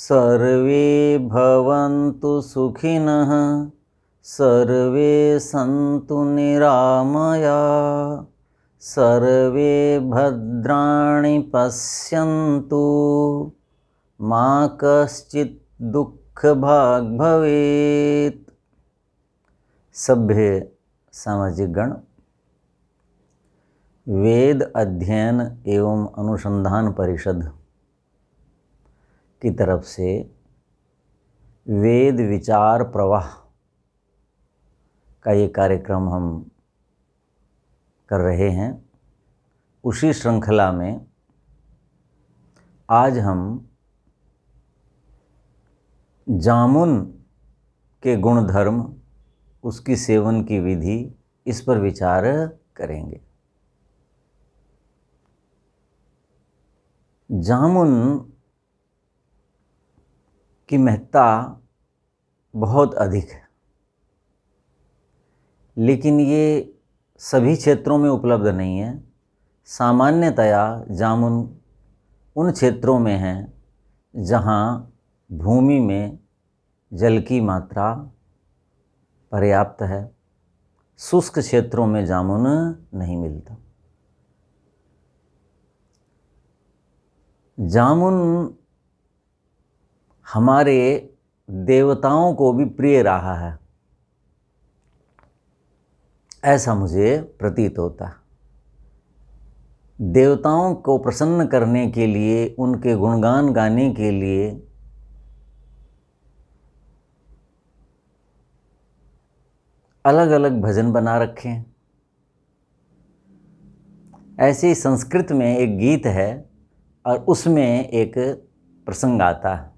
सर्वे भवन्तु सुखिनः सर्वे सन्तु निरामयाः सर्वे भद्राणि पश्यन्तु मा कश्चित् दुःखभाग् भवेत्। सभ्य सामाजिक गण, वेद अध्ययन एवं अनुसंधान परिषद की तरफ से वेद विचार प्रवाह का ये कार्यक्रम हम कर रहे हैं। उसी श्रृंखला में आज हम जामुन के गुणधर्म, उसकी सेवन की विधि, इस पर विचार करेंगे। जामुन की महत्ता बहुत अधिक है, लेकिन ये सभी क्षेत्रों में उपलब्ध नहीं है। सामान्यतया जामुन उन क्षेत्रों में है जहाँ भूमि में जल की मात्रा पर्याप्त है। शुष्क क्षेत्रों में जामुन नहीं मिलता। जामुन हमारे देवताओं को भी प्रिय रहा है, ऐसा मुझे प्रतीत होता है। देवताओं को प्रसन्न करने के लिए, उनके गुणगान गाने के लिए अलग अलग भजन बना रखे हैं। ऐसे ही संस्कृत में एक गीत है और उसमें एक प्रसंग आता है,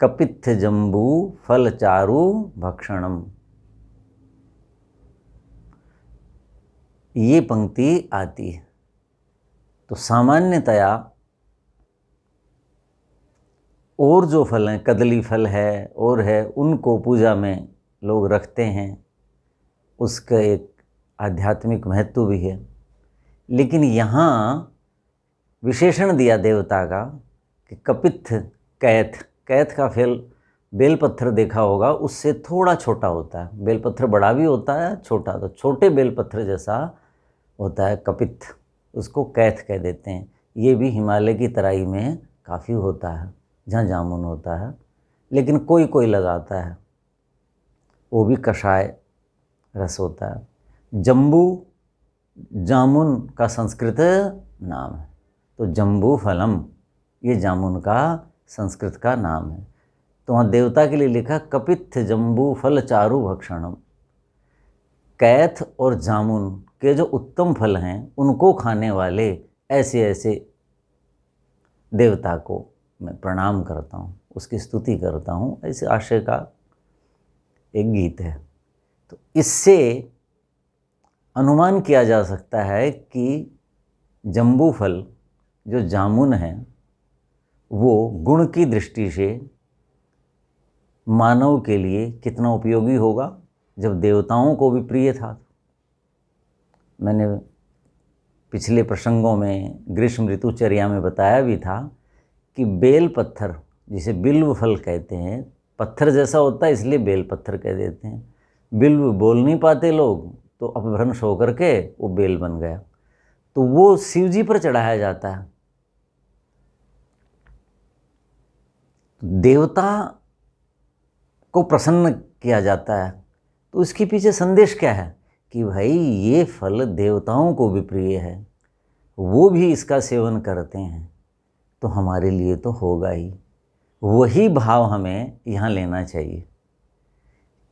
कपित्थ जम्बू फल चारु भक्षणम। ये पंक्ति आती है। तो सामान्यतया और जो फल हैं, कदली फल है और है, उनको पूजा में लोग रखते हैं। उसका एक आध्यात्मिक महत्व भी है। लेकिन यहाँ विशेषण दिया देवता का कि कपित्थ, कैथ। कैथ का फल बेलपत्थर देखा होगा, उससे थोड़ा छोटा होता है। बेलपत्थर बड़ा भी होता है, छोटा, तो छोटे बेलपत्थर जैसा होता है कपित्थ, उसको कैथ कह देते हैं। ये भी हिमालय की तराई में काफ़ी होता है जहाँ जामुन होता है, लेकिन कोई कोई लगाता है, वो भी कषाय रस होता है। जम्बू जामुन का संस्कृत नाम है, तो जम्बू फलम ये जामुन का संस्कृत का नाम है। तो वहाँ देवता के लिए लिखा कपित्थ जम्बू फल चारु भक्षणम। कैथ और जामुन के जो उत्तम फल हैं, उनको खाने वाले ऐसे ऐसे देवता को मैं प्रणाम करता हूँ, उसकी स्तुति करता हूँ, ऐसे आशय का एक गीत है। तो इससे अनुमान किया जा सकता है कि जम्बू फल जो जामुन है वो गुण की दृष्टि से मानव के लिए कितना उपयोगी होगा। जब देवताओं को भी प्रिय था, मैंने पिछले प्रसंगों में ग्रीष्म ऋतुचर्या में बताया भी था कि बेल पत्थर, जिसे बिल्व फल कहते हैं, पत्थर जैसा होता है इसलिए बेल पत्थर कह देते हैं। बिल्व बोल नहीं पाते लोग, तो अपभ्रंश होकर के वो बेल बन गया। तो वो शिव जी पर चढ़ाया जाता है। देवता को प्रसन्न किया जाता है। तो इसके पीछे संदेश क्या है कि भाई ये फल देवताओं को भी प्रिय है, वो भी इसका सेवन करते हैं, तो हमारे लिए तो होगा ही। वही भाव हमें यहाँ लेना चाहिए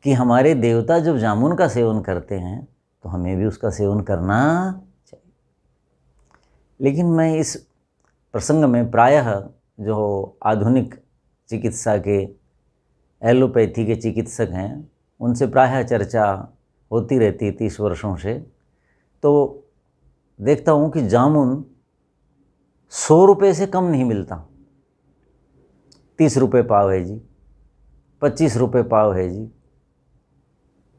कि हमारे देवता जब जामुन का सेवन करते हैं तो हमें भी उसका सेवन करना चाहिए। लेकिन मैं इस प्रसंग में प्रायः जो आधुनिक चिकित्सा के, एलोपैथी के चिकित्सक हैं, उनसे प्रायः चर्चा होती रहती 30 वर्षों से, तो देखता हूँ कि जामुन 100 रुपये से कम नहीं मिलता। 30 रुपये पाव है जी, 25 रुपये पाव है जी,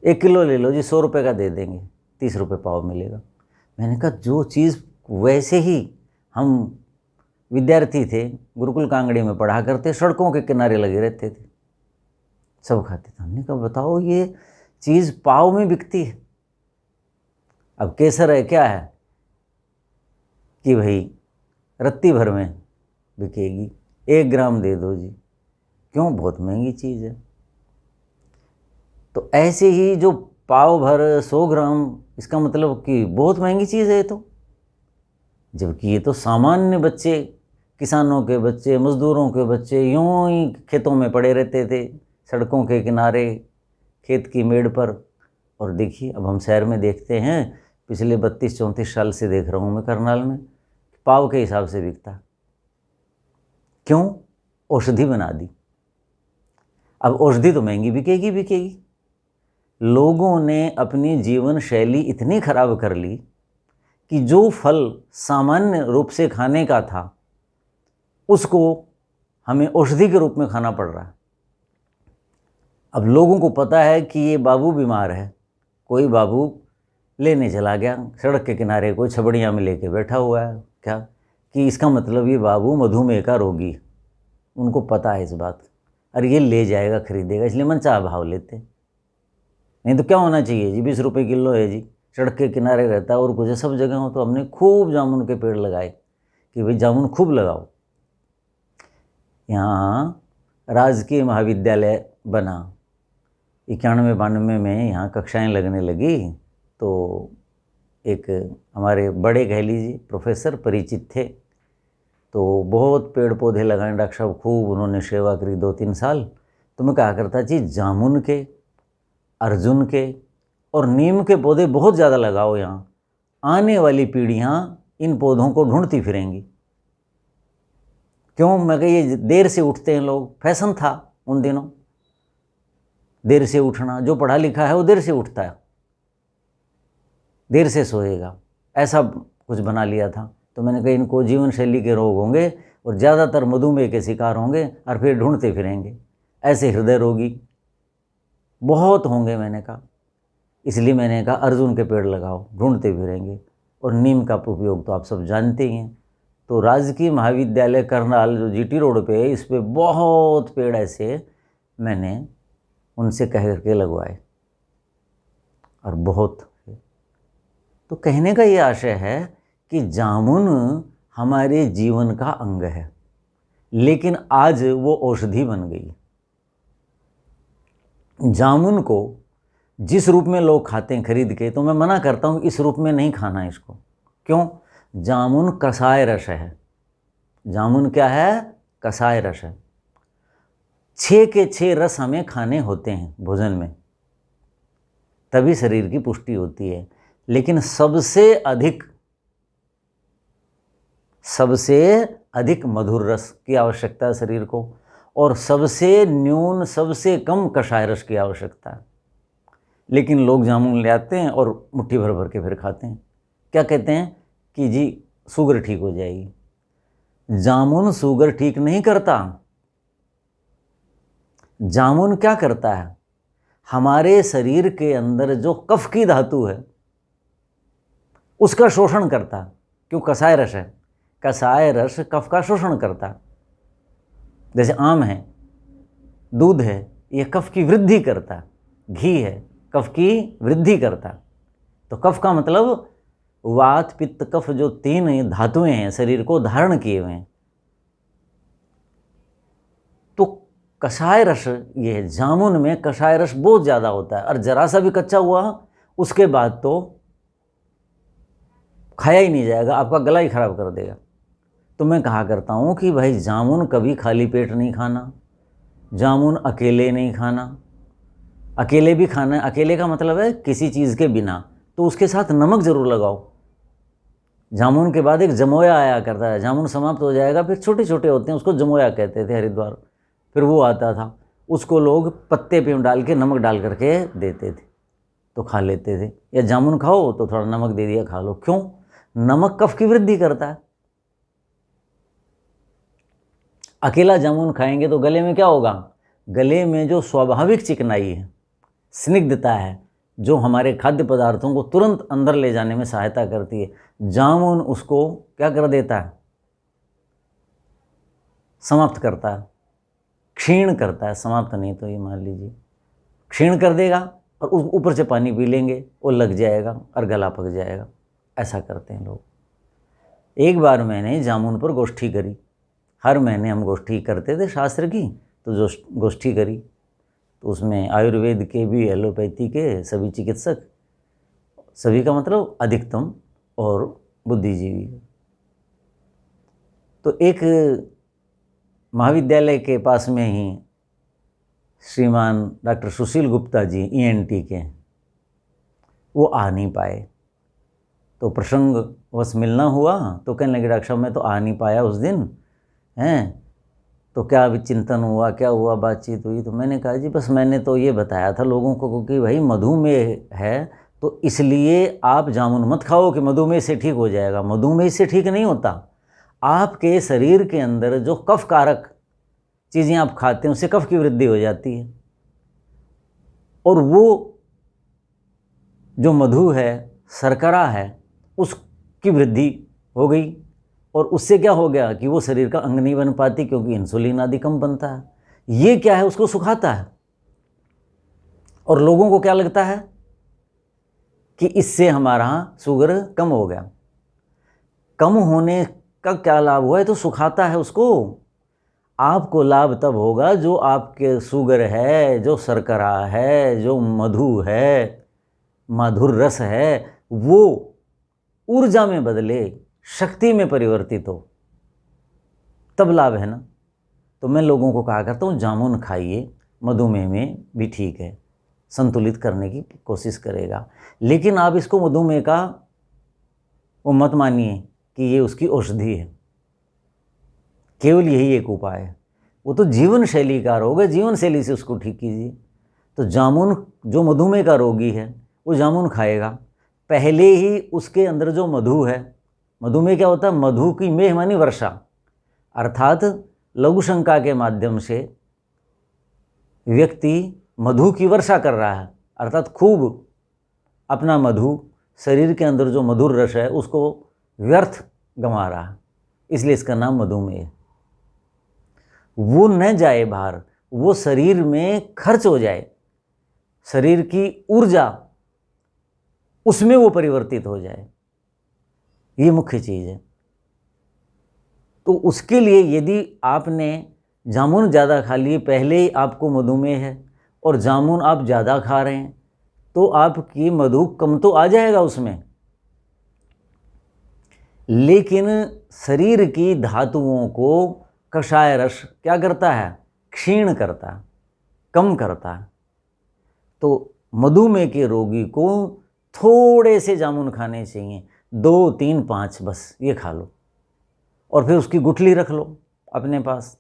1 किलो ले लो जी, 100 रुपये का दे देंगे, 30 रुपये पाव मिलेगा। मैंने कहा जो चीज़ वैसे ही हम विद्यार्थी थे, गुरुकुल कांगड़ी में पढ़ा करते, सड़कों के किनारे लगे रहते थे, सब खाते थे। हमने कहा बताओ ये चीज़ पाव में बिकती है। अब केसर है क्या है कि भाई रत्ती भर में बिकेगी, 1 ग्राम दे दो जी, क्यों, बहुत महंगी चीज़ है। तो ऐसे ही जो पाव भर 100 ग्राम, इसका मतलब कि बहुत महंगी चीज़ है ये तो, जबकि ये तो सामान्य बच्चे, किसानों के बच्चे, मजदूरों के बच्चे यूं ही खेतों में पड़े रहते थे, सड़कों के किनारे, खेत की मेड़ पर। और देखिए अब हम शहर में देखते हैं, पिछले 32-34 साल से देख रहा हूँ मैं करनाल में, पाव के हिसाब से बिकता। क्यों? औषधि बना दी। अब औषधि तो महंगी बिकेगी बिकेगी। लोगों ने अपनी जीवन शैली इतनी खराब कर ली कि जो फल सामान्य रूप से खाने का था उसको हमें औषधि के रूप में खाना पड़ रहा है। अब लोगों को पता है कि ये बाबू बीमार है, कोई बाबू लेने चला गया सड़क के किनारे, कोई छबड़ियाँ में लेके बैठा हुआ है, क्या कि इसका मतलब ये बाबू मधुमेह का रोगी, उनको पता है इस बात, अरे ये ले जाएगा खरीदेगा, इसलिए मनचाहा भाव लेते। नहीं तो क्या होना चाहिए जी, 20 रुपये किलो है जी, सड़क के किनारे रहता है और कुछ सब जगह हो। तो हमने खूब जामुन के पेड़ लगाए कि भाई जामुन खूब लगाओ। यहाँ राजकीय महाविद्यालय बना, 91-92 में यहाँ कक्षाएं लगने लगी। तो एक हमारे बड़े कह लीजिए प्रोफेसर परिचित थे, तो बहुत पेड़ पौधे लगाए डॉक्टर साहब, खूब उन्होंने सेवा करी 2-3 साल। तो मैं कहा करता जी जामुन के, अर्जुन के और नीम के पौधे बहुत ज़्यादा लगाओ, यहाँ आने वाली पीढ़ियाँ इन पौधों को ढूंढती फिरेंगी। क्यों? मैं कहा ये देर से उठते हैं लोग, फैशन था उन दिनों देर से उठना, जो पढ़ा लिखा है वो देर से उठता है, देर से सोएगा, ऐसा कुछ बना लिया था। तो मैंने कहा इनको जीवन शैली के रोग होंगे और ज़्यादातर मधुमेह के शिकार होंगे और फिर ढूंढते फिरेंगे, ऐसे हृदय रोगी बहुत होंगे। मैंने कहा इसलिए मैंने कहा अर्जुन के पेड़ लगाओ, ढूंढते फिरेंगे। और नीम का उपयोग तो आप सब जानते ही हैं। तो राजकीय महाविद्यालय करनाल जो जीटी रोड पे है, इस पे बहुत पेड़ ऐसे मैंने उनसे कह करके लगवाए और बहुत। तो कहने का ये आशय है कि जामुन हमारे जीवन का अंग है, लेकिन आज वो औषधि बन गई। जामुन को जिस रूप में लोग खाते हैं खरीद के, तो मैं मना करता हूँ इस रूप में नहीं खाना इसको। क्यों? जामुन कसाय रस है। जामुन क्या है? कसाय रस है। 6 के 6 रस हमें खाने होते हैं भोजन में, तभी शरीर की पुष्टि होती है। लेकिन सबसे अधिक मधुर रस की आवश्यकता है शरीर को, और सबसे न्यून, सबसे कम कषाय रस की आवश्यकता है। लेकिन लोग जामुन ले आते हैं और मुट्ठी भर भर के फिर खाते हैं। क्या कहते हैं कि जी शुगर ठीक हो जाएगी। जामुन शुगर ठीक नहीं करता। जामुन क्या करता है? हमारे शरीर के अंदर जो कफ की धातु है उसका शोषण करता है। क्यों? कसाय रस है। कसाय रस कफ का शोषण करता है। जैसे आम है, दूध है, ये कफ की वृद्धि करता है। घी है, कफ की वृद्धि करता है। तो कफ का मतलब वात पित्त कफ, जो 3 धातुएं हैं शरीर को धारण किए हुए हैं। तो कषाय रस, ये जामुन में कषाय रस बहुत ज़्यादा होता है, और जरा सा भी कच्चा हुआ उसके बाद तो खाया ही नहीं जाएगा, आपका गला ही खराब कर देगा। तो मैं कहा करता हूँ कि भाई जामुन कभी खाली पेट नहीं खाना, जामुन अकेले नहीं खाना। अकेले भी खाना है, अकेले का मतलब है किसी चीज़ के बिना, तो उसके साथ नमक ज़रूर लगाओ। जामुन के बाद एक जमोया आया करता है, जामुन समाप्त हो जाएगा, फिर छोटे छोटे होते हैं, उसको जमोया कहते थे हरिद्वार, फिर वो आता था, उसको लोग पत्ते पे डाल के नमक डाल करके देते थे, तो खा लेते थे। या जामुन खाओ तो थोड़ा नमक दे दिया, खा लो। क्यों? नमक कफ की वृद्धि करता है। अकेला जामुन खाएंगे तो गले में क्या होगा? गले में जो स्वाभाविक चिकनाई है, स्निग्धता है, जो हमारे खाद्य पदार्थों को तुरंत अंदर ले जाने में सहायता करती है, जामुन उसको क्या कर देता है? समाप्त करता है, क्षीण करता है, समाप्त नहीं तो ये मान लीजिए क्षीण कर देगा, और ऊपर से पानी पी लेंगे, वो लग जाएगा और गला पक जाएगा। ऐसा करते हैं लोग। एक बार मैंने जामुन पर गोष्ठी करी, हर महीने हम गोष्ठी करते थे शास्त्र की, तो जो गोष्ठी करी तो उसमें आयुर्वेद के भी, एलोपैथी के सभी चिकित्सक, सभी का मतलब अधिकतम, और बुद्धिजीवी। तो एक महाविद्यालय के पास में ही श्रीमान डॉक्टर सुशील गुप्ता जी ENT के, वो आ नहीं पाए। तो प्रसंगवश मिलना हुआ, तो कहने लगे डॉक्टर साहब मैं तो आ नहीं पाया उस दिन, हैं तो क्या अभी चिंतन हुआ, क्या हुआ, बातचीत हुई? तो मैंने कहा जी बस मैंने तो ये बताया था लोगों को कि भाई मधुमेह है तो इसलिए आप जामुन मत खाओ कि मधुमेह से ठीक हो जाएगा। मधुमेह से ठीक नहीं होता, आपके शरीर के अंदर जो कफ कारक चीज़ें आप खाते हैं उससे कफ की वृद्धि हो जाती है, और वो जो मधु है, शर्करा है, उसकी वृद्धि हो गई, और उससे क्या हो गया कि वो शरीर का अंग नहीं बन पाती, क्योंकि इंसुलिन आदि कम बनता है। ये क्या है, उसको सुखाता है। और लोगों को क्या लगता है कि इससे हमारा शुगर कम हो गया। कम होने का क्या लाभ हुआ है? तो सुखाता है उसको। आपको लाभ तब होगा जो आपके शुगर है, जो शर्करा है, जो मधु है, मधुर रस है, वो ऊर्जा में बदले, शक्ति में परिवर्तित हो, तब लाभ है ना। तो मैं लोगों को कहा करता हूँ जामुन खाइए, मधुमेह में भी ठीक है, संतुलित करने की कोशिश करेगा। लेकिन आप इसको मधुमेह का वो मत मानिए कि ये उसकी औषधि है, केवल यही एक उपाय है। वो तो जीवन शैली का रोग है, जीवन शैली से उसको ठीक कीजिए। तो जामुन, जो मधुमेह का रोगी है वो जामुन खाएगा, पहले ही उसके अंदर जो मधु है, मधुमेह क्या होता है? मधु की मेह मानी वर्षा, अर्थात लघु शंका के माध्यम से व्यक्ति मधु की वर्षा कर रहा है, अर्थात खूब अपना मधु, शरीर के अंदर जो मधुर रस है उसको व्यर्थ गंवा रहा है, इसलिए इसका नाम मधुमेह है। वो न जाए बाहर, वो शरीर में खर्च हो जाए, शरीर की ऊर्जा उसमें वो परिवर्तित हो जाए, ये मुख्य चीज़ है। तो उसके लिए यदि आपने जामुन ज़्यादा खा लिए, पहले ही आपको मधुमेह है और जामुन आप ज़्यादा खा रहे हैं, तो आपकी मधु कम तो आ जाएगा उसमें, लेकिन शरीर की धातुओं को कषाय रस क्या करता है? क्षीण करता है, कम करता है। तो मधुमेह के रोगी को थोड़े से जामुन खाने चाहिए, 2, 3, 5 बस ये खा लो, और फिर उसकी गुठली रख लो अपने पास।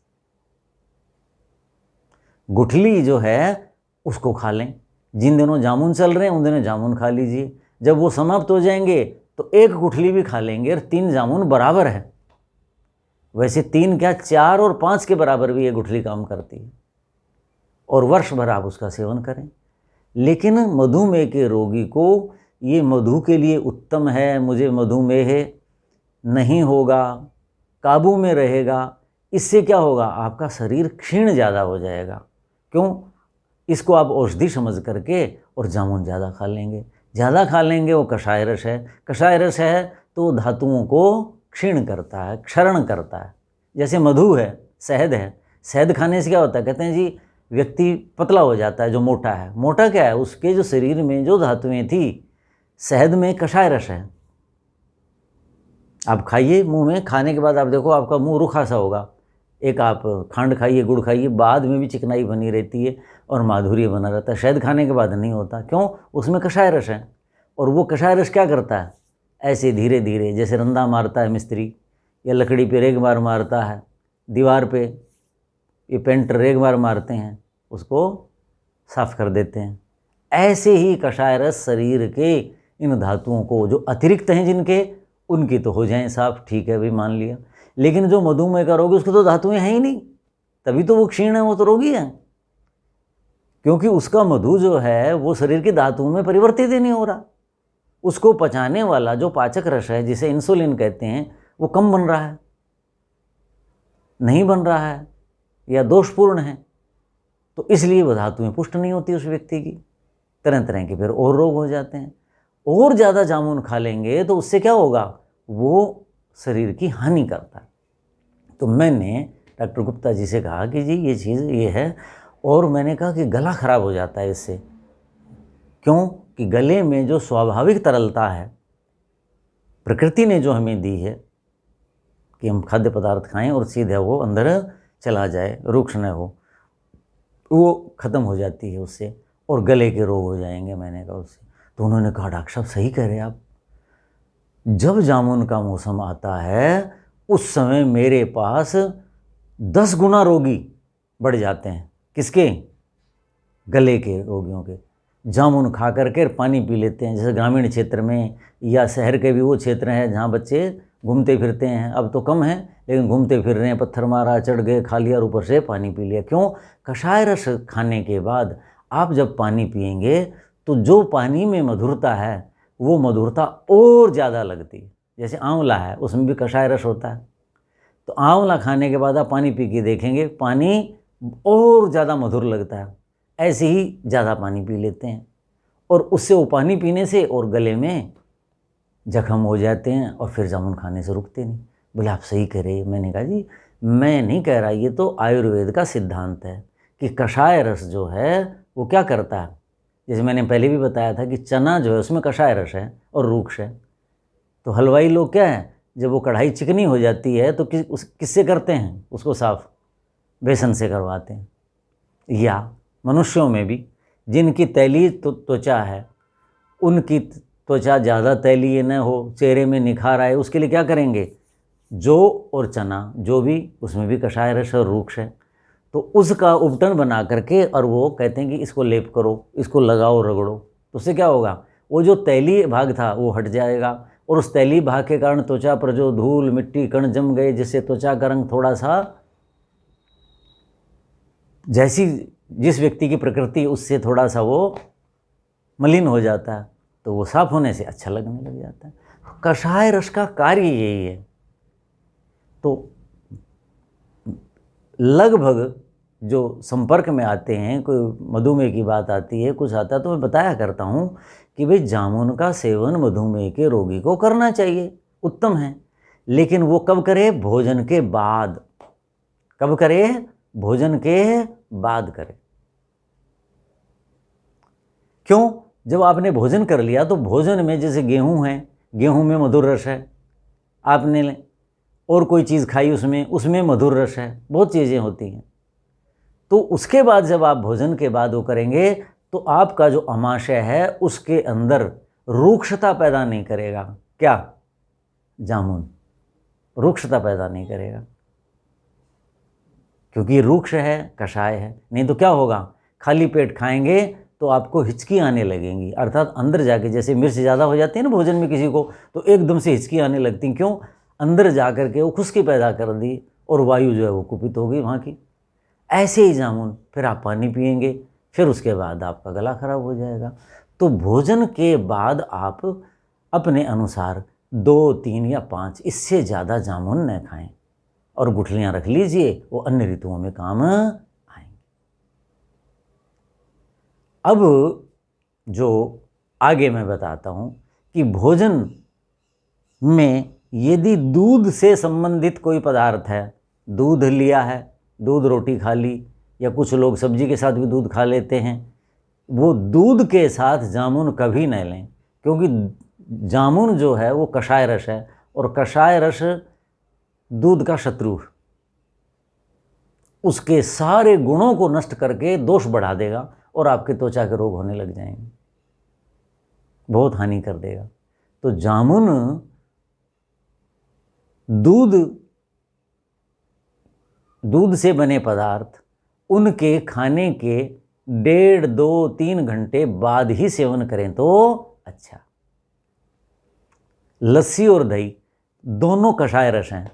गुठली जो है उसको खा लें, जिन दिनों जामुन चल रहे हैं उन दिनों जामुन खा लीजिए, जब वो समाप्त हो जाएंगे तो एक गुठली भी खा लेंगे, और 3 जामुन बराबर है। वैसे 3 क्या, 4 और 5 के बराबर भी ये गुठली काम करती है, और वर्ष भर आप उसका सेवन करें। लेकिन मधुमेह के रोगी को ये मधु के लिए उत्तम है, मुझे मधुमेह नहीं होगा, काबू में रहेगा, इससे क्या होगा? आपका शरीर क्षीण ज़्यादा हो जाएगा। क्यों? इसको आप औषधि समझ करके और जामुन ज़्यादा खा लेंगे, ज़्यादा खा लेंगे। वो कषाय रस है, कषाय रस है तो धातुओं को क्षीण करता है, क्षरण करता है। जैसे मधु है, शहद है, शहद खाने से क्या होता है? कहते हैं जी व्यक्ति पतला हो जाता है, जो मोटा है। मोटा क्या है? उसके जो शरीर में जो धातुएं थी, शहद में कषाय रस है। आप खाइए, मुंह में खाने के बाद आप देखो आपका मुंह रूखा सा होगा। एक आप खंड खाइए, गुड़ खाइए, बाद में भी चिकनाई बनी रहती है और माधुर्य बना रहता है। शहद खाने के बाद नहीं होता। क्यों? उसमें कषाय रस है। और वो कषाय रस क्या करता है? ऐसे धीरे धीरे, जैसे रंदा मारता है मिस्त्री, या लकड़ी पे रेग मार मारता है, दीवार पे ये पेंटर रेग मार मारते हैं, उसको साफ कर देते हैं। ऐसे ही कषाय रस शरीर के इन धातुओं को जो अतिरिक्त हैं जिनके, उनकी तो हो जाएं साफ, ठीक है भाई, मान लिया। लेकिन जो मधुमेह का रोगी, उसको तो धातुएं हैं ही नहीं, तभी तो वो क्षीण है, वो तो रोगी है। क्योंकि उसका मधु जो है वो शरीर की धातुओं में परिवर्तित ही नहीं हो रहा। उसको पचाने वाला जो पाचक रस है, जिसे इंसुलिन कहते हैं, वो कम बन रहा है। नहीं बन रहा है या दोषपूर्ण है, तो इसलिए वो धातुएं पुष्ट नहीं होती उस व्यक्ति की, तरह तरह के फिर और रोग हो जाते हैं। और ज़्यादा जामुन खा लेंगे तो उससे क्या होगा, वो शरीर की हानि करता है। तो मैंने डॉक्टर गुप्ता जी से कहा कि जी ये चीज़ ये है, और मैंने कहा कि गला खराब हो जाता है इससे। क्यों कि गले में जो स्वाभाविक तरलता है प्रकृति ने जो हमें दी है कि हम खाद्य पदार्थ खाएं और सीधे वो अंदर चला जाए, रुक्ष न हो, वो ख़त्म हो जाती है उससे, और गले के रोग हो जाएंगे। मैंने कहा उससे। तो उन्होंने कहा डॉक्टर साहब सही कह रहे हैं आप, जब जामुन का मौसम आता है उस समय मेरे पास 10 गुना रोगी बढ़ जाते हैं। किसके? गले के रोगियों के। जामुन खा करके पानी पी लेते हैं। जैसे ग्रामीण क्षेत्र में या शहर के भी वो क्षेत्र हैं जहाँ बच्चे घूमते फिरते हैं, अब तो कम है लेकिन घूमते फिर रहे हैं, पत्थर मारा, चढ़ गए, खा लिया और ऊपर से पानी पी लिया। क्यों? कषाय रस खाने के बाद आप जब पानी पिएंगे तो जो पानी में मधुरता है वो मधुरता और ज़्यादा लगती है। जैसे आंवला है, उसमें भी कषाय रस होता है, तो आंवला खाने के बाद आप पानी पी के देखेंगे, पानी और ज़्यादा मधुर लगता है। ऐसे ही ज़्यादा पानी पी लेते हैं और उससे वो पानी पीने से और गले में जख्म हो जाते हैं और फिर जामुन खाने से रुकते नहीं। बोले आप सही कह रहे हैं। मैंने कहा जी मैं नहीं कह रहा, ये तो आयुर्वेद का सिद्धांत है कि कषाय रस जो है वो क्या करता है। जैसे मैंने पहले भी बताया था कि चना जो है उसमें कषाय रस है और रूक्ष है। तो हलवाई लोग क्या है, जब वो कढ़ाई चिकनी हो जाती है तो किससे करते हैं उसको साफ? बेसन से करवाते हैं। या मनुष्यों में भी जिनकी तैलीय त्वचा है, उनकी त्वचा ज़्यादा तैलीय न हो, चेहरे में निखार आए, उसके लिए क्या करेंगे? जौ और चना, जो भी उसमें भी कषाय रस और रूक्ष है, तो उसका उपटन बना करके और वो कहते हैं कि इसको लेप करो, इसको लगाओ, रगड़ो, तो उससे क्या होगा, वो जो तैलीय भाग था वो हट जाएगा और उस तैलीय भाग के कारण त्वचा पर जो धूल मिट्टी कण जम गए, जिससे त्वचा का रंग थोड़ा सा जैसी जिस व्यक्ति की प्रकृति उससे थोड़ा सा वो मलिन हो जाता है, तो वो साफ होने से अच्छा लगने लग जाता है। कषाय रस का कार्य यही है। तो लगभग जो संपर्क में आते हैं, कोई मधुमेह की बात आती है, कुछ आता है, तो मैं बताया करता हूँ कि भाई जामुन का सेवन मधुमेह के रोगी को करना चाहिए, उत्तम है, लेकिन वो कब करे? भोजन के बाद। कब करे? भोजन के बाद करे। क्यों? जब आपने भोजन कर लिया तो भोजन में जैसे गेहूं है, गेहूं में मधुर रस है, आपने और कोई चीज़ खाई उसमें मधुर रस है, बहुत चीज़ें होती हैं। तो उसके बाद जब आप भोजन के बाद वो करेंगे तो आपका जो आमाशय है उसके अंदर रूक्षता पैदा नहीं करेगा। क्या? जामुन रूक्षता पैदा नहीं करेगा, क्योंकि रूक्ष है, कषाय है। नहीं तो क्या होगा, खाली पेट खाएंगे तो आपको हिचकी आने लगेंगी, अर्थात अंदर जाके, जैसे मिर्च ज़्यादा हो जाती है ना भोजन में किसी को, तो एकदम से हिचकी आने लगती। क्यों? अंदर जा कर के वो खुश्की पैदा कर दी और वायु जो है वो कुपित हो गई वहाँ की। ऐसे ही जामुन, फिर आप पानी पिएंगे, फिर उसके बाद आपका गला खराब हो जाएगा। तो भोजन के बाद आप अपने अनुसार 2, 3 या 5, इससे ज़्यादा जामुन न खाएं और गुठलियाँ रख लीजिए, वो अन्य ऋतुओं में काम आएंगे। अब जो आगे मैं बताता हूँ कि भोजन में यदि दूध से संबंधित कोई पदार्थ है, दूध लिया है, दूध रोटी खा ली, या कुछ लोग सब्जी के साथ भी दूध खा लेते हैं, वो दूध के साथ जामुन कभी न लें, क्योंकि जामुन जो है वो कषाय रस है और कषाय रस दूध का शत्रु, उसके सारे गुणों को नष्ट करके दोष बढ़ा देगा और आपके त्वचा के रोग होने लग जाएंगे, बहुत हानि कर देगा। तो जामुन दूध से बने पदार्थ, उनके खाने के 1.5, 2, 3 घंटे बाद ही सेवन करें तो अच्छा। लस्सी और दही दोनों कषाय रस हैं,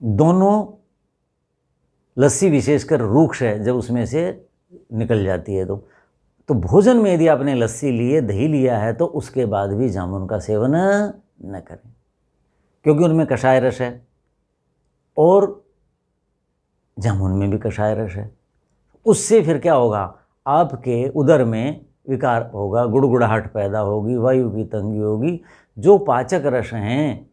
दोनों, लस्सी विशेषकर रूक्ष है जब उसमें से निकल जाती है। तो भोजन में यदि आपने लस्सी ली है, दही लिया है, तो उसके बाद भी जामुन का सेवन न करें, क्योंकि उनमें कषाय रस है। और जामुन में भी कषाय रस है। उससे फिर क्या होगा, आपके उदर में विकार होगा, गुड़गुड़ाहट पैदा होगी, वायु की तंगी होगी। जो पाचक रस हैं,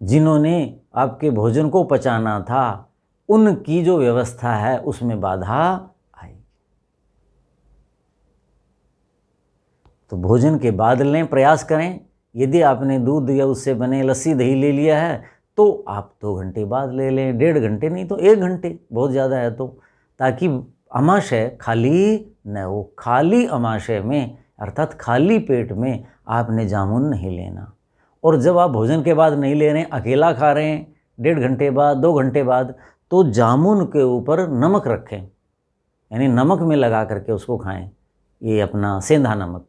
जिन्होंने आपके भोजन को पचाना था, उनकी जो व्यवस्था है उसमें बाधा आएगी। तो भोजन के बाद लें, प्रयास करें। यदि आपने दूध या उससे बने लस्सी दही ले लिया है तो आप 2 घंटे बाद ले लें, 1.5 घंटे नहीं तो 1 घंटे, बहुत ज़्यादा है तो, ताकि अमाशय खाली न हो। खाली अमाशय में अर्थात खाली पेट में आपने जामुन नहीं लेना। और जब आप भोजन के बाद नहीं ले रहे हैं, अकेला खा रहे हैं 1.5 घंटे बाद, 2 घंटे बाद, तो जामुन के ऊपर नमक रखें, यानी नमक में लगा करके उसको खाएं। ये अपना सेंधा नमक,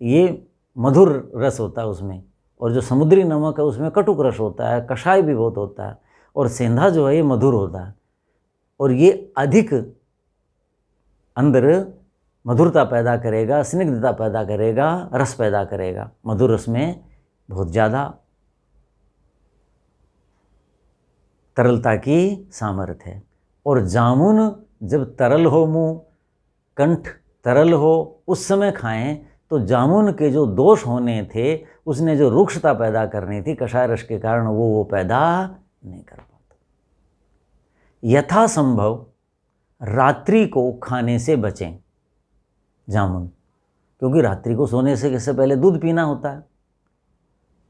ये मधुर रस होता है उसमें, और जो समुद्री नमक है उसमें कटुक रस होता है, कषाय भी बहुत होता है, और सेंधा जो है ये मधुर होता है, और ये अधिक अंदर मधुरता पैदा करेगा, स्निग्धता पैदा करेगा, रस पैदा करेगा। मधुर रस में बहुत ज़्यादा तरलता की सामर्थ्य है। और जामुन जब तरल हो, मुँह कंठ तरल हो, उस समय खाएं तो जामुन के जो दोष होने थे, उसने जो रुक्षता पैदा करनी थी कषाय रस के कारण, वो पैदा नहीं कर पाता। यथासंभव रात्रि को खाने से बचें जामुन, क्योंकि रात्रि को सोने से पहले दूध पीना होता है,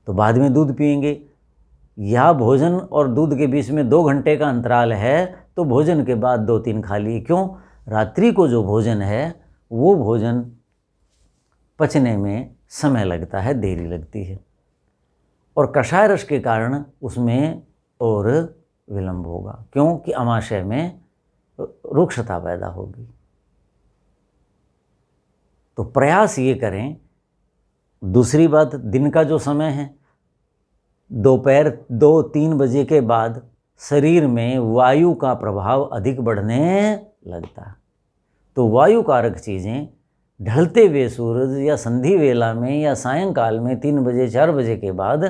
तो बाद में दूध पिएंगे, या भोजन और दूध के बीच में 2 घंटे का अंतराल है तो भोजन के बाद 2-3 खा लिए। क्यों? रात्रि को जो भोजन है वो भोजन पचने में समय लगता है, देरी लगती है, और कषाय रस के कारण उसमें और विलंब होगा, क्योंकि अमाशय में रुक्षता पैदा होगी। तो प्रयास ये करें। दूसरी बात, दिन का जो समय है, दोपहर 2-3 बजे के बाद शरीर में वायु का प्रभाव अधिक बढ़ने लगता है। तो वायु कारक चीज़ें ढलते हुए सूरज या संधि वेला में या सायंकाल में 3 बजे 4 बजे के बाद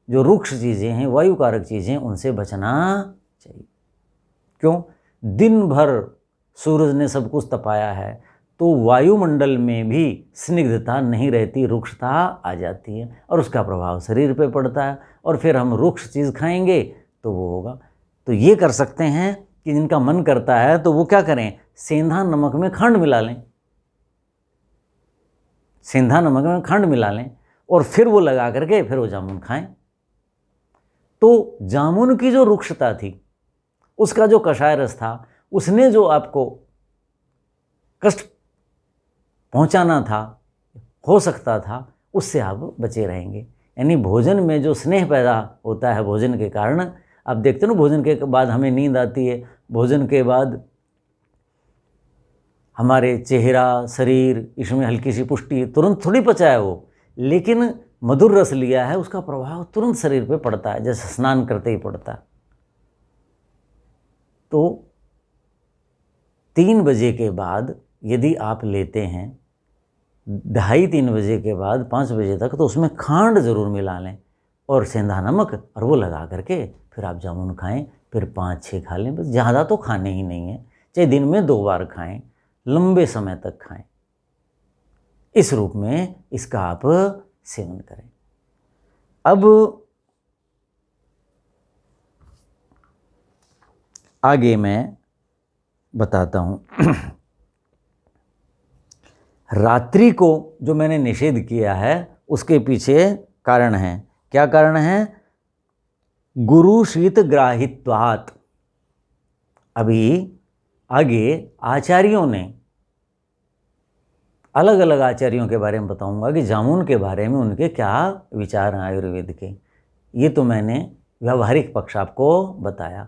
जो रुक्ष चीज़ें हैं, वायु कारक चीज़ें, उनसे बचना चाहिए। क्यों? दिन भर सूरज ने सब कुछ तपाया है, तो वायुमंडल में भी स्निग्धता नहीं रहती, रुक्षता आ जाती है, और उसका प्रभाव शरीर पे पड़ता है, और फिर हम रुक्ष चीज़ खाएंगे तो वो होगा। तो ये कर सकते हैं कि जिनका मन करता है तो वो क्या करें, सेंधा नमक में खंड मिला लें, सेंधा नमक में खंड मिला लें, और फिर वो लगा करके फिर वो जामुन खाएं। तो जामुन की जो रुक्षता थी, उसका जो कषाय रस था, उसने जो आपको कष्ट पहुंचाना था, हो सकता था, उससे आप बचे रहेंगे। यानी भोजन में जो स्नेह पैदा होता है भोजन के कारण, आप देखते हो ना, भोजन के बाद हमें नींद आती है, भोजन के बाद हमारे चेहरा, शरीर, इसमें हल्की सी पुष्टि, तुरंत थोड़ी पचा है वो, लेकिन मधुर रस लिया है, उसका प्रभाव तुरंत शरीर पे पड़ता है, जैसे स्नान करते ही पड़ता है। तो 3 बजे के बाद यदि आप लेते हैं, 2:30-3 बजे के बाद 5 बजे तक, तो उसमें खांड ज़रूर मिला लें और सेंधा नमक, और वो लगा करके फिर आप जामुन खाएं, फिर 5-6 खा लें, बस ज़्यादा तो खाने ही नहीं है, चाहे दिन में 2 बार खाएं, लंबे समय तक खाएं। इस रूप में इसका आप सेवन करें। अब आगे मैं बताता हूँ। रात्रि को जो मैंने निषेध किया है उसके पीछे कारण है। क्या कारण है? गुरु शीत ग्राहित्वात्। अभी आगे आचार्यों ने, अलग अलग आचार्यों के बारे में बताऊंगा कि जामुन के बारे में उनके क्या विचार हैं आयुर्वेद के। ये तो मैंने व्यावहारिक पक्ष आपको बताया।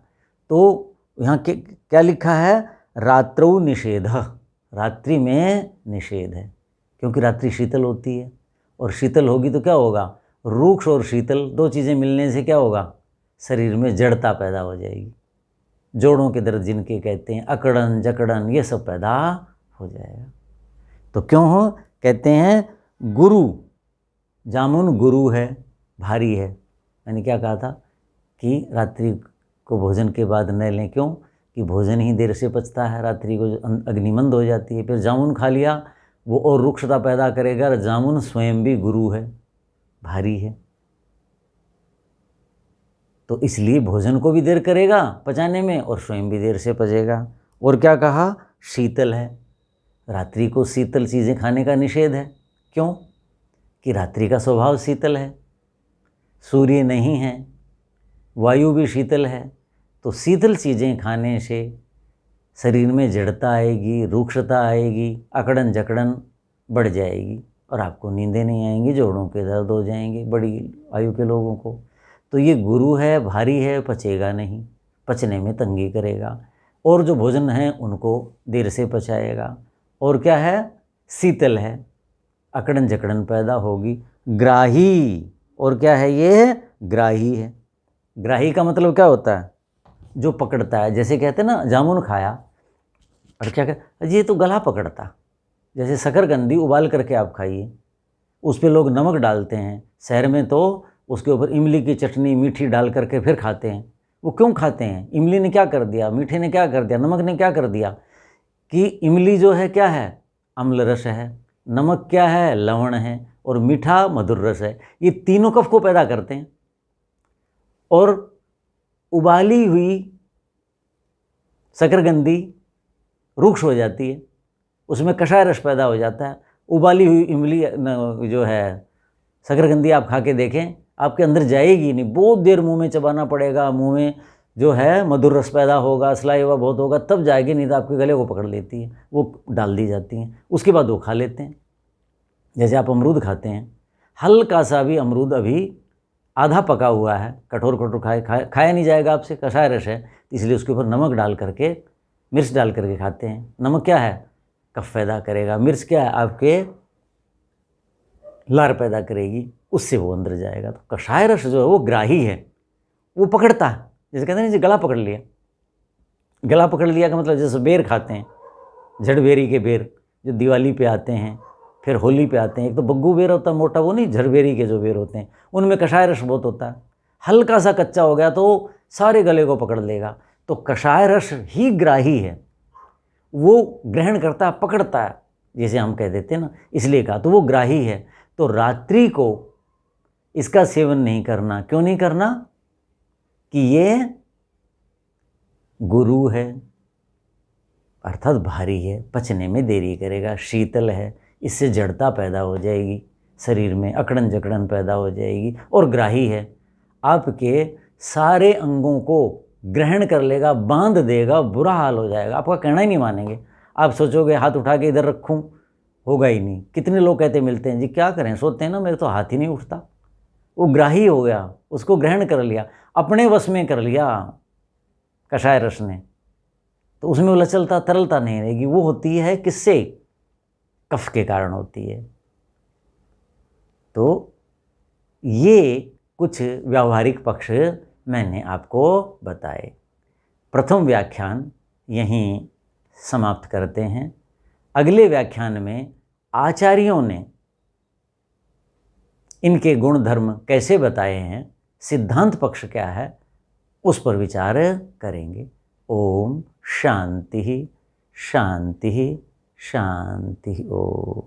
तो यहाँ क्या लिखा है? रात्रौ निषेधः, रात्रि में निषेध है, क्योंकि रात्रि शीतल होती है, और शीतल होगी तो क्या होगा? रूक्ष और शीतल 2 चीज़ें मिलने से क्या होगा? शरीर में जड़ता पैदा हो जाएगी, जोड़ों के दर्द जिनके कहते हैं, अकड़न जकड़न, ये सब पैदा हो जाएगा। तो क्यों हो? कहते हैं गुरु, जामुन गुरु है, भारी है। मैंने क्या कहा था कि रात्रि को भोजन के बाद न लें। क्यों? कि भोजन ही देर से पचता है, रात्रि को अग्निमंद हो जाती है। फिर जामुन खा लिया, वो और रुक्षता पैदा करेगा। जामुन स्वयं भी गुरु है, भारी है, तो इसलिए भोजन को भी देर करेगा पचाने में और स्वयं भी देर से पचेगा। और क्या कहा? शीतल है। रात्रि को शीतल चीज़ें खाने का निषेध है। क्यों? कि रात्रि का स्वभाव शीतल है, सूर्य नहीं है, वायु भी शीतल है, तो शीतल चीज़ें खाने से शरीर में जड़ता आएगी, रुक्षता आएगी, अकड़न जकड़न बढ़ जाएगी और आपको नींदें नहीं आएंगी, जोड़ों के दर्द हो जाएंगे बड़ी आयु के लोगों को। तो ये गुरु है, भारी है, पचेगा नहीं, पचने में तंगी करेगा। और जो भोजन है उनको देर से पचाएगा। और क्या है? शीतल है, अकड़न जकड़न पैदा होगी। ग्राही, और क्या है ये? ग्राही है। ग्राही का मतलब क्या होता है? जो पकड़ता है। जैसे कहते हैं ना, जामुन खाया और क्या कहते, ये तो गला पकड़ता। जैसे शकरकंदी उबाल करके आप खाइए, उस पर लोग नमक डालते हैं। शहर में तो उसके ऊपर इमली की चटनी मीठी डाल करके फिर खाते हैं। वो क्यों खाते हैं? इमली ने क्या कर दिया, मीठे ने क्या कर दिया, नमक ने क्या कर दिया? कि इमली जो है क्या है? अम्ल रस है, नमक क्या है? लवण है, और मीठा मधुर रस है। ये तीनों कफ को पैदा करते हैं। और उबाली हुई शकरकंदी रुक्ष हो जाती है, उसमें कषाय रस पैदा हो जाता है। उबाली हुई इमली जो है शकरकंदी आप खा के देखें, आपके अंदर जाएगी नहीं, बहुत देर मुंह में चबाना पड़ेगा, मुंह में जो है मधुर रस पैदा होगा, सलाइवा बहुत होगा, तब जाएगी, नहीं तो आपके गले को पकड़ लेती है, वो डाल दी जाती हैं। उसके बाद वो खा लेते हैं। जैसे आप अमरूद खाते हैं, हल्का सा भी अमरूद अभी आधा पका हुआ है, कठोर कठोर खाया नहीं जाएगा आपसे, कषाय रस है, इसलिए उसके ऊपर नमक डाल करके, मिर्च डाल करके खाते हैं। नमक क्या है? कफ पैदा करेगा। मिर्च क्या है? आपके लार पैदा करेगी, उससे वो अंदर जाएगा। तो कषाय रस जो है वो ग्राही है, वो पकड़ता है। जैसे कहते हैं ना, गला पकड़ लिया। गला पकड़ लिया का मतलब जैसे बेर खाते हैं, झड़बेरी के बेर जो दिवाली पे आते हैं, फिर होली पे आते हैं। एक तो बग्गू बेर होता है मोटा, वो नहीं, झड़बेरी के जो बेर होते हैं उनमें कषाय रस बहुत होता है। हल्का सा कच्चा हो गया तो सारे गले को पकड़ लेगा। तो कषाय रस ही ग्राही है, वो ग्रहण करता है, पकड़ता है, जैसे हम कह देते हैं ना, इसलिए कहा। तो वो ग्राही है। तो रात्रि को इसका सेवन नहीं करना। क्यों नहीं करना? कि ये गुरु है, अर्थात भारी है, पचने में देरी करेगा, शीतल है, इससे जड़ता पैदा हो जाएगी, शरीर में अकड़न जकड़न पैदा हो जाएगी। और ग्राही है, आपके सारे अंगों को ग्रहण कर लेगा, बांध देगा, बुरा हाल हो जाएगा, आपका कहना ही नहीं मानेंगे। आप सोचोगे हाथ उठा के इधर रखूं, होगा ही नहीं। कितने लोग कहते मिलते हैं, जी क्या करें, सोते हैं ना, मेरे तो हाथ ही नहीं उठता। वो ग्राही हो गया, उसको ग्रहण कर लिया, अपने वश में कर लिया कषाय रस ने, तो उसमें उलचलता तरलता नहीं रहेगी। वो होती है किससे? कफ के कारण होती है। तो ये कुछ व्यावहारिक पक्ष मैंने आपको बताए। प्रथम व्याख्यान यहीं समाप्त करते हैं। अगले व्याख्यान में आचार्यों ने इनके गुण धर्म कैसे बताए हैं, सिद्धांत पक्ष क्या है, उस पर विचार करेंगे। ओम शांति शांति शांति। ओम।